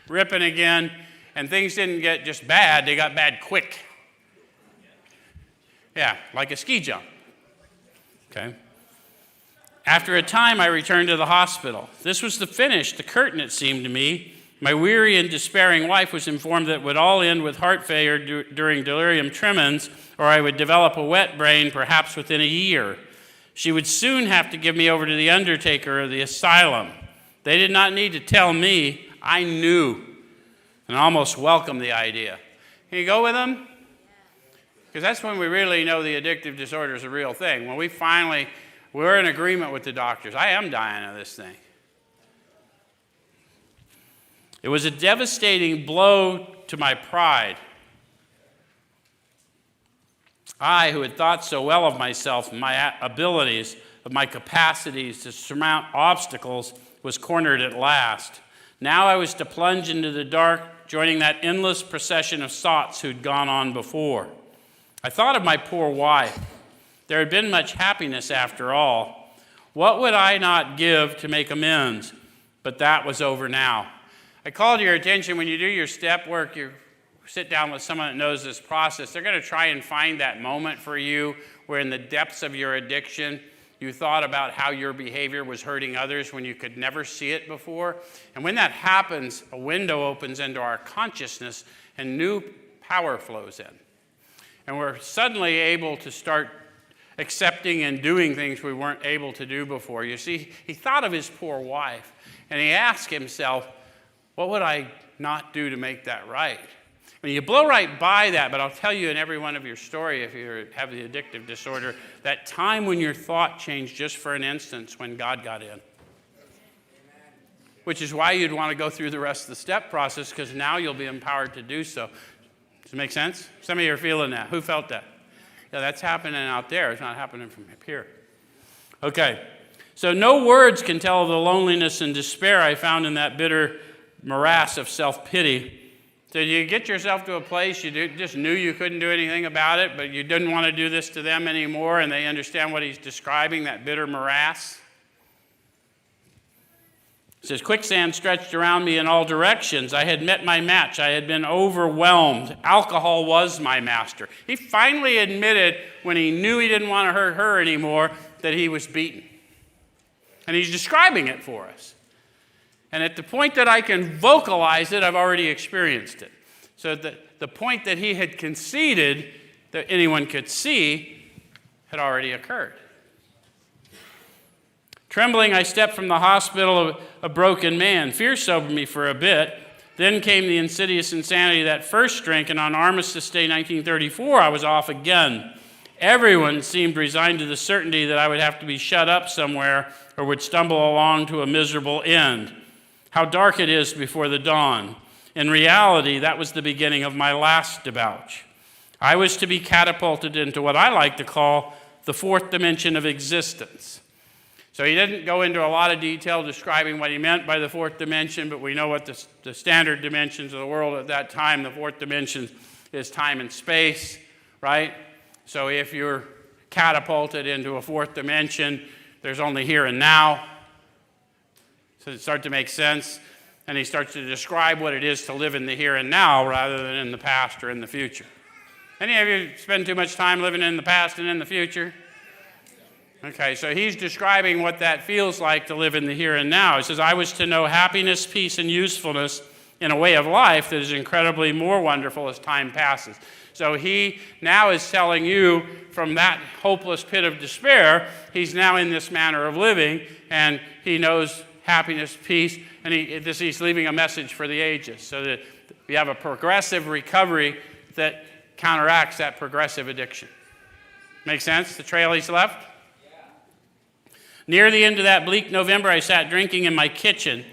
Speaker 1: ripping again, and things didn't get just bad, they got bad quick. Yeah, like a ski jump. Okay. After a time, I returned to the hospital. This was the finish, the curtain, it seemed to me. My weary and despairing wife was informed that it would all end with heart failure during delirium tremens, or I would develop a wet brain perhaps within a year. She would soon have to give me over to the undertaker or the asylum. They did not need to tell me. I knew and almost welcomed the idea. Can you go with them? Because that's when we really know the addictive disorder is a real thing. When we're in agreement with the doctors. I am dying of this thing. It was a devastating blow to my pride. I, who had thought so well of myself and my abilities, of my capacities to surmount obstacles, was cornered at last. Now I was to plunge into the dark, joining that endless procession of sots who'd gone on before. I thought of my poor wife. There had been much happiness after all. What would I not give to make amends? But that was over now. I called your attention when you do your step work, you sit down with someone that knows this process, they're going to try and find that moment for you where in the depths of your addiction, you thought about how your behavior was hurting others when you could never see it before. And when that happens, a window opens into our consciousness and new power flows in. And we're suddenly able to start accepting and doing things we weren't able to do before. You see, he thought of his poor wife, and he asked himself, what would I not do to make that right? I mean, you blow right by that, but I'll tell you in every one of your story, if you have the addictive disorder, that time when your thought changed just for an instant when God got in. Which is why you'd want to go through the rest of the step process, because now you'll be empowered to do so. Does it make sense? Some of you are feeling that. Who felt that? Yeah, that's happening out there. It's not happening from up here. Okay. So no words can tell of the loneliness and despair I found in that bitter morass of self-pity. So you get yourself to a place you just knew you couldn't do anything about it, but you didn't want to do this to them anymore, and they understand what he's describing, that bitter morass. It says, quicksand stretched around me in all directions. I had met my match. I had been overwhelmed. Alcohol was my master. He finally admitted when he knew he didn't want to hurt her anymore that he was beaten. And he's describing it for us. And at the point that I can vocalize it, I've already experienced it. So the point that he had conceded that anyone could see had already occurred. Trembling, I stepped from the hospital a broken man. Fear sobered me for a bit. Then came the insidious insanity of that first drink, and on Armistice Day 1934, I was off again. Everyone seemed resigned to the certainty that I would have to be shut up somewhere or would stumble along to a miserable end. How dark it is before the dawn. In reality, that was the beginning of my last debauch. I was to be catapulted into what I like to call the fourth dimension of existence. So he didn't go into a lot of detail describing what he meant by the fourth dimension, but we know what the standard dimensions of the world at that time, the fourth dimension is time and space, right? So if you're catapulted into a fourth dimension, there's only here and now. So it starts to make sense. And he starts to describe what it is to live in the here and now rather than in the past or in the future. Any of you spend too much time living in the past and in the future? Okay, so he's describing what that feels like to live in the here and now. He says, I was to know happiness, peace, and usefulness in a way of life that is incredibly more wonderful as time passes. So he now is telling you from that hopeless pit of despair, he's now in this manner of living, and he knows happiness, peace, and he's leaving a message for the ages so that we have a progressive recovery that counteracts that progressive addiction. Make sense? The trail he's left? Near the end of that bleak November, I sat drinking in my kitchen.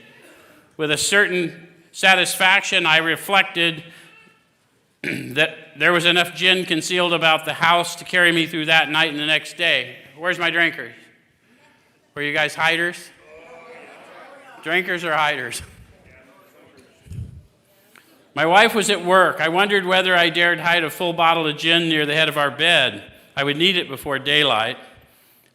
Speaker 1: With a certain satisfaction, I reflected that there was enough gin concealed about the house to carry me through that night and the next day. Where's my drinkers? Were you guys hiders? Drinkers or hiders? My wife was at work. I wondered whether I dared hide a full bottle of gin near the head of our bed. I would need it before daylight.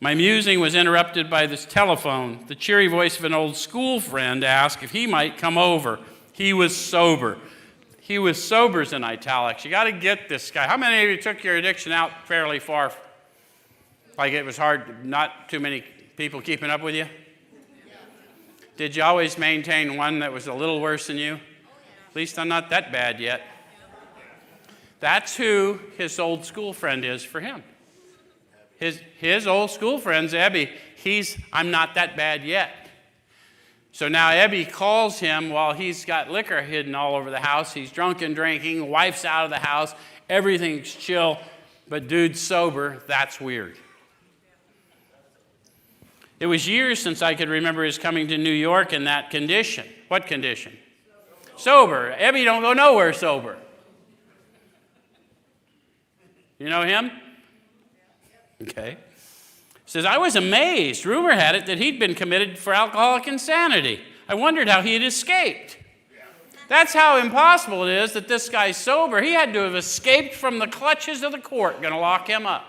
Speaker 1: My musing was interrupted by this telephone. The cheery voice of an old school friend asked if he might come over. He was sober. He was sober's in italics. You got to get this guy. How many of you took your addiction out fairly far? Like it was hard, not too many people keeping up with you? Did you always maintain one that was a little worse than you? At least I'm not that bad yet. That's who his old school friend is for him. His old school friend's Ebby. I'm not that bad yet. So now Ebby calls him while he's got liquor hidden all over the house. He's drunk and drinking, wife's out of the house, everything's chill, but dude's sober. That's weird. It was years since I could remember his coming to New York in that condition. What condition? Sober. Ebby don't go nowhere sober. You know him? Okay. He says, I was amazed. Rumor had it that he'd been committed for alcoholic insanity. I wondered how he had escaped. That's how impossible it is that this guy's sober. He had to have escaped from the clutches of the court, going to lock him up.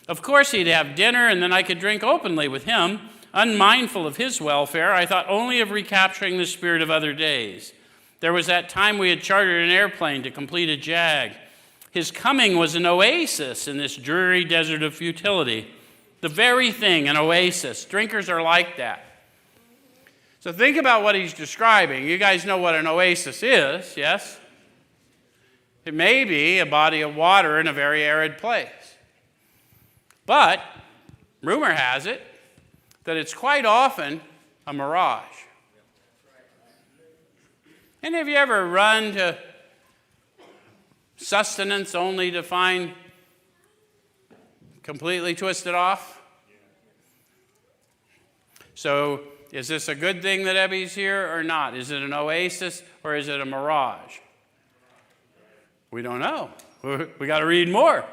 Speaker 1: Of course, he'd have dinner, and then I could drink openly with him. Unmindful of his welfare, I thought only of recapturing the spirit of other days. There was that time we had chartered an airplane to complete a jag. His coming was an oasis in this dreary desert of futility. The very thing, an oasis. Drinkers are like that. So think about what he's describing. You guys know what an oasis is, yes? It may be a body of water in a very arid place. But rumor has it that it's quite often a mirage. Any of you ever run to sustenance only to find completely twisted off? So is this a good thing that Ebby's here or not? Is it an oasis or is it a mirage? We don't know. We got to read more.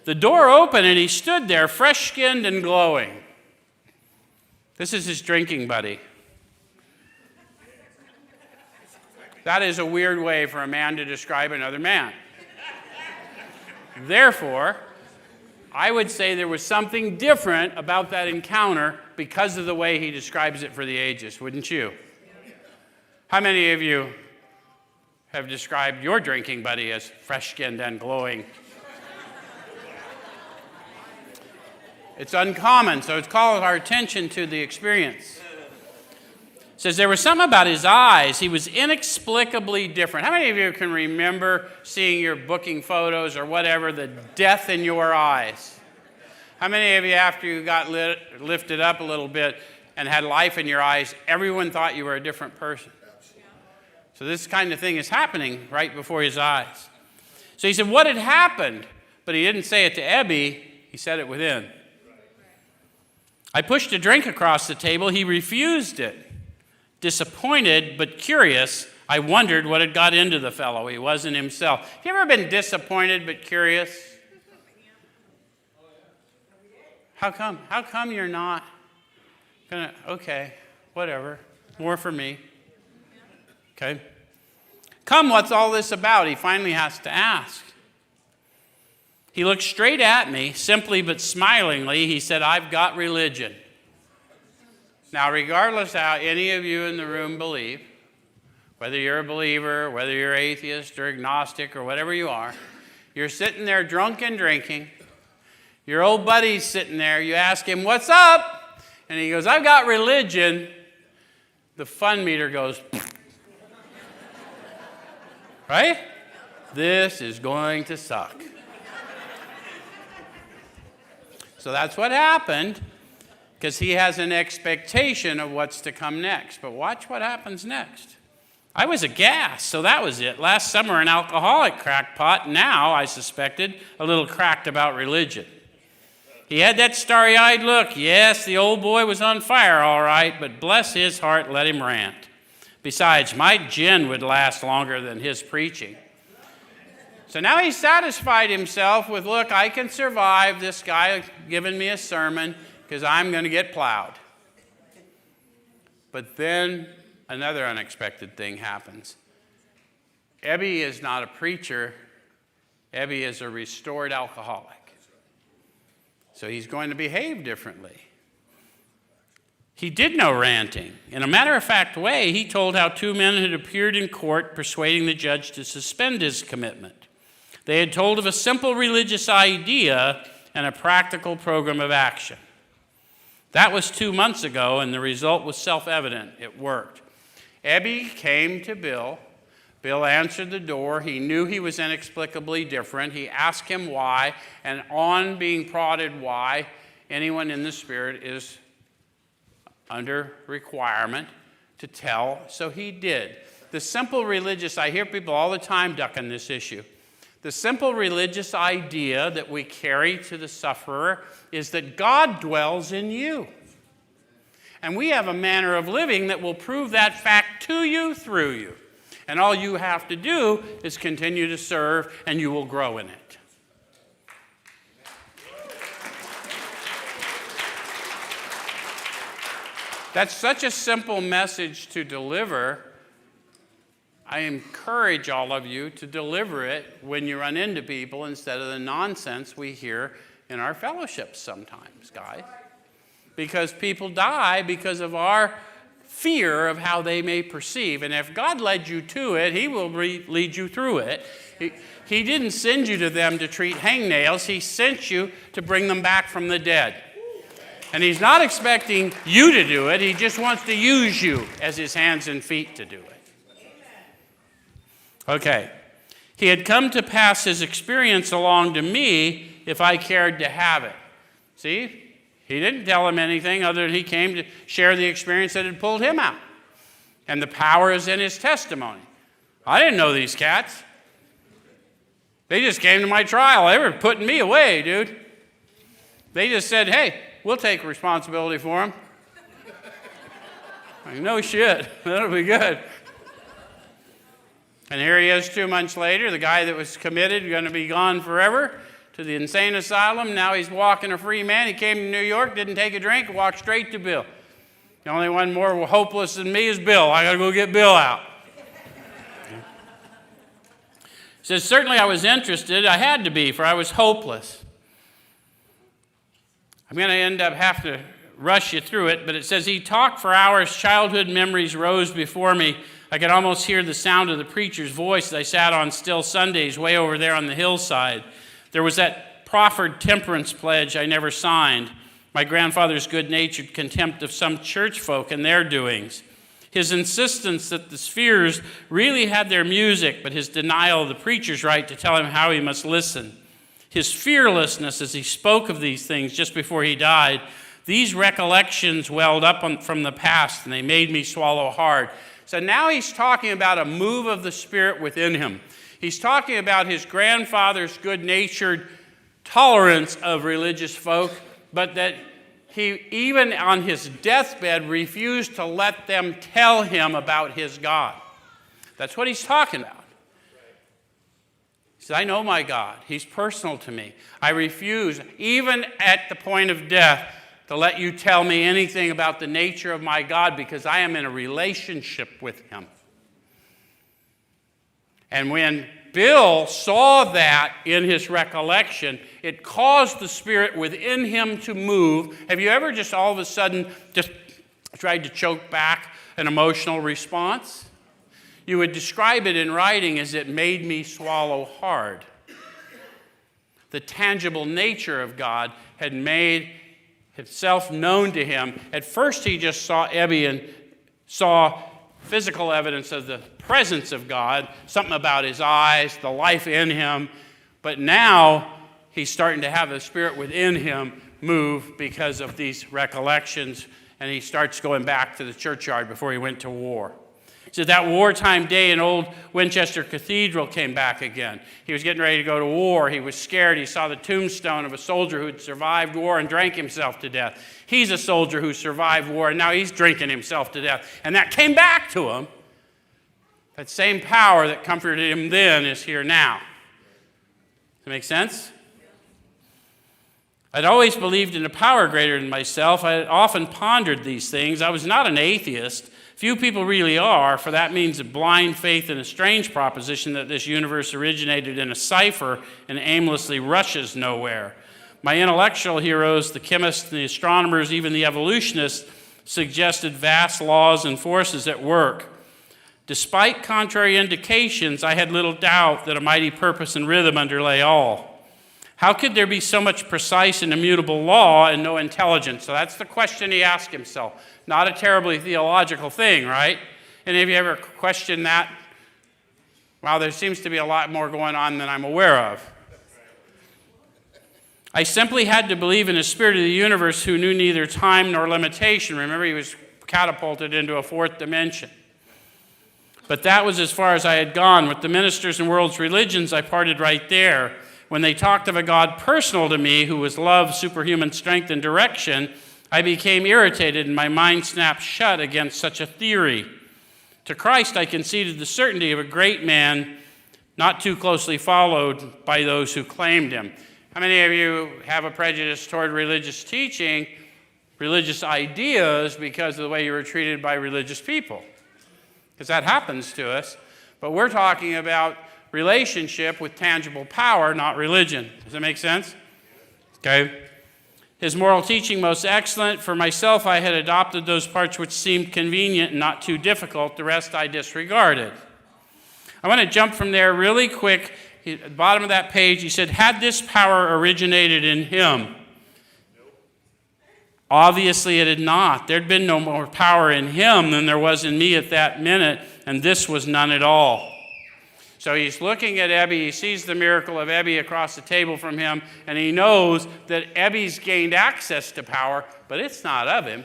Speaker 1: The door opened and he stood there fresh-skinned and glowing. This is his drinking buddy. That is a weird way for a man to describe another man. Therefore, I would say there was something different about that encounter because of the way he describes it for the ages, wouldn't you? How many of you have described your drinking buddy as fresh-skinned and glowing? It's uncommon, so it's called our attention to the experience. It says there was something about his eyes. He was inexplicably different. How many of you can remember seeing your booking photos or whatever, the death in your eyes? How many of you, after you got lifted up a little bit and had life in your eyes, everyone thought you were a different person? So this kind of thing is happening right before his eyes. So he said, what had happened? But he didn't say it to Ebby. He said it within. I pushed a drink across the table. He refused it. Disappointed but curious, I wondered what had got into the fellow. He wasn't himself. Have you ever been disappointed but curious? How come? How come you're not gonna, okay, whatever, more for me. Okay. Come, what's all this about? He finally has to ask. He looked straight at me, simply but smilingly. He said, I've got religion. Now, regardless how any of you in the room believe, whether you're a believer, whether you're atheist or agnostic or whatever you are, you're sitting there drunk and drinking. Your old buddy's sitting there. You ask him, what's up? And he goes, I've got religion. The fun meter goes, right? This is going to suck. So that's what happened, because he has an expectation of what's to come next. But watch what happens next. I was aghast, so that was it. Last summer, an alcoholic crackpot, now, I suspected, a little cracked about religion. He had that starry-eyed look. Yes, the old boy was on fire, all right, but bless his heart, let him rant. Besides, my gin would last longer than his preaching. So now he's satisfied himself with, look, I can survive this guy giving me a sermon because I'm going to get plowed. But then another unexpected thing happens. Ebby is not a preacher. Ebby is a restored alcoholic. So he's going to behave differently. He did no ranting. In a matter-of-fact way, he told how two men had appeared in court persuading the judge to suspend his commitment. They had told of a simple religious idea and a practical program of action. That was 2 months ago, and the result was self-evident. It worked. Ebby came to Bill. Bill answered the door. He knew he was inexplicably different. He asked him why, and on being prodded why, anyone in the Spirit is under requirement to tell, so he did. The simple religious, I hear people all the time ducking this issue. The simple religious idea that we carry to the sufferer is that God dwells in you. And we have a manner of living that will prove that fact to you through you. And all you have to do is continue to serve, and you will grow in it. That's such a simple message to deliver. I encourage all of you to deliver it when you run into people instead of the nonsense we hear in our fellowships sometimes, guys. Because people die because of our fear of how they may perceive. And if God led you to it, he will lead you through it. He didn't send you to them to treat hangnails. He sent you to bring them back from the dead. And he's not expecting you to do it. He just wants to use you as his hands and feet to do it. Okay. He had come to pass his experience along to me if I cared to have it. See? He didn't tell him anything other than he came to share the experience that had pulled him out. And the power is in his testimony. I didn't know these cats. They just came to my trial. They were putting me away, dude. They just said, hey, we'll take responsibility for him. Like, no shit. That'll be good. And here he is 2 months later, the guy that was committed, going to be gone forever, to the insane asylum. Now he's walking a free man. He came to New York, didn't take a drink, walked straight to Bill. The only one more hopeless than me is Bill. I got to go get Bill out. He says, certainly I was interested. I had to be, for I was hopeless. I'm going to end up having to rush you through it, but it says, he talked for hours, childhood memories rose before me. I could almost hear the sound of the preacher's voice as I sat on still Sundays way over there on the hillside. There was that proffered temperance pledge I never signed, my grandfather's good-natured contempt of some church folk and their doings, his insistence that the spheres really had their music, but his denial of the preacher's right to tell him how he must listen, his fearlessness as he spoke of these things just before he died. These recollections welled up from the past, and they made me swallow hard. So now he's talking about a move of the Spirit within him. He's talking about his grandfather's good-natured tolerance of religious folk, but that he, even on his deathbed, refused to let them tell him about his God. That's what he's talking about. He says, I know my God. He's personal to me. I refuse, even at the point of death, to let you tell me anything about the nature of my God, because I am in a relationship with him. And when Bill saw that in his recollection, it caused the Spirit within him to move. Have you ever just all of a sudden just tried to choke back an emotional response? You would describe it in writing as it made me swallow hard. The tangible nature of God had made itself known to him. At first he just saw Ebby and saw physical evidence of the presence of God, something about his eyes, the life in him. But now he's starting to have the Spirit within him move because of these recollections, and he starts going back to the churchyard before he went to war. So that wartime day in old Winchester Cathedral came back again. He was getting ready to go to war. He was scared. He saw the tombstone of a soldier who had survived war and drank himself to death. He's a soldier who survived war, and now he's drinking himself to death. And that came back to him. That same power that comforted him then is here now. Does that make sense? I'd always believed in a power greater than myself. I had often pondered these things. I was not an atheist. Few people really are, for that means a blind faith in a strange proposition that this universe originated in a cipher and aimlessly rushes nowhere. My intellectual heroes, the chemists, the astronomers, even the evolutionists, suggested vast laws and forces at work. Despite contrary indications, I had little doubt that a mighty purpose and rhythm underlay all. How could there be so much precise and immutable law and no intelligence? So that's the question he asked himself. Not a terribly theological thing, right? Any of you ever questioned that? Wow, there seems to be a lot more going on than I'm aware of. I simply had to believe in the Spirit of the universe who knew neither time nor limitation. Remember, he was catapulted into a fourth dimension. But that was as far as I had gone. With the ministers and world's religions, I parted right there. When they talked of a God personal to me who was love, superhuman strength, and direction, I became irritated and my mind snapped shut against such a theory. To Christ, I conceded the certainty of a great man not too closely followed by those who claimed him. How many of you have a prejudice toward religious teaching, religious ideas, because of the way you were treated by religious people? Because that happens to us. But we're talking about relationship with tangible power, not religion. Does that make sense? Okay. His moral teaching most excellent. For myself, I had adopted those parts which seemed convenient and not too difficult. The rest I disregarded. I want to jump from there really quick. At the bottom of that page, he said, had this power originated in him? Obviously, it had not. There'd been no more power in him than there was in me at that minute, and this was none at all. So he's looking at Ebby, he sees the miracle of Ebby across the table from him, and he knows that Ebby's gained access to power, but it's not of him.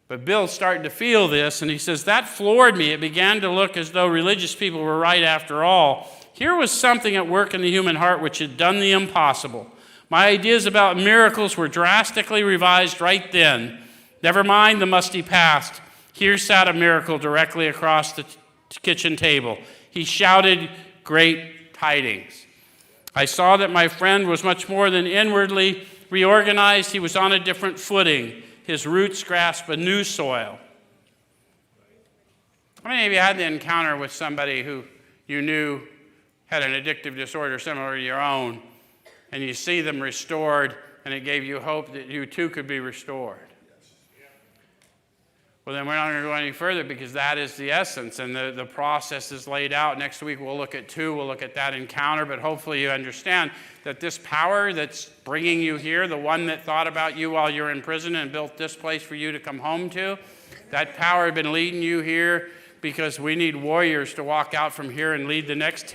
Speaker 1: But Bill's starting to feel this, and he says, that floored me. It began to look as though religious people were right after all. Here was something at work in the human heart which had done the impossible. My ideas about miracles were drastically revised right then. Never mind the musty past. Here sat a miracle directly across the kitchen table. He shouted great tidings. I saw that my friend was much more than inwardly reorganized. He was on a different footing. His roots grasped a new soil. How many of you had the encounter with somebody who you knew had an addictive disorder similar to your own, and you see them restored, And it gave you hope that you too could be restored. Well, then we're not going to go any further because that is the essence, and the process is laid out. Next week we'll look at 2, we'll look at that encounter, but hopefully you understand that this power that's bringing you here, the one that thought about you while you're in prison and built this place for you to come home to, that power had been leading you here because we need warriors to walk out from here and lead the next 10